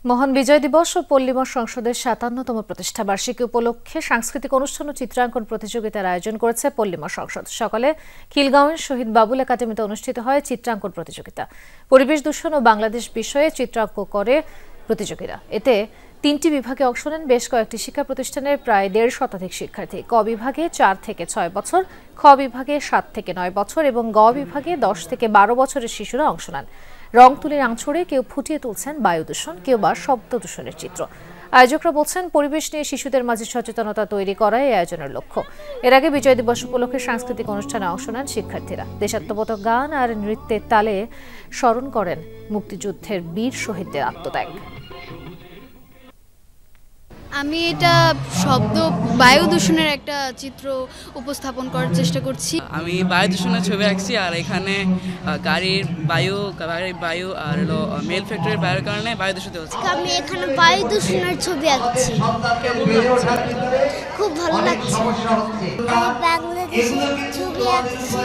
মহান বিজয় দিবস ও পল্লিমঠ সংসদের ৫৭তম প্রতিষ্ঠা বার্ষিকী উপলক্ষে সাংস্কৃতিক অনুষ্ঠান ও চিত্রাঙ্কন প্রতিযোগিতার আয়োজন করেছে পল্লিমঠ সংসদ। সকালে খিলগাঁওয়ের শহীদ বাবুল একাডেমিতে অনুষ্ঠিত হয় চিত্রাঙ্কন প্রতিযোগিতা। পরিবেশ দূষণ ও বাংলাদেশ বিষয়ে চিত্রাঙ্কন করে প্রতিযোগীরা। এতে ৩টি বিভাগে অংশ নেন বেশ কয়েকটি শিক্ষা প্রতিষ্ঠানের প্রায় ১৫০ শতাধিক শিক্ষার্থী। ক বিভাগে ৪ থেকে ৬ বছর, খ বিভাগে ৭ থেকে ৯ বছর এবং গ বিভাগে ১০ থেকে ১২ বছরের শিশুরা অংশ নেন। রং তুলি আঁচড়ে কেউ ফুটিয়ে তুলছেন বায়ু দূষণ, কেউ বা শব্দ দূষণের চিত্র। আয়োজকরা বলছেন, পরিবেশ নিয়ে শিশুদের মাঝে সচেতনতা তৈরি করাই এই আয়োজনের লক্ষ্য। এর আগে বিজয় দিবস উপলক্ষে সাংস্কৃতিক অনুষ্ঠানে অংশ নেন শিক্ষার্থীরা। দেশাত্মবোধক গান আর নৃত্যের তালে স্মরণ করেন মুক্তিযুদ্ধের বীর শহীদদের আত্মত্যাগ। আমি এটা শব্দ বায়ু দূষণের একটা চিত্র উপস্থাপন করার চেষ্টা করছি। আমি বায়ু দূষণের ছবি আঁকছি, আর এখানে গাড়ির বায়ু আর হলো মেল ফ্যাক্টরির বায়ুর কারণে বায়ু দূষিত হচ্ছে। আমি এখানে বায়ু দূষণের ছবি আঁকছি। খুব ভালো লাগছে। আমি বাংলাদেশের ছবি আঁকছি।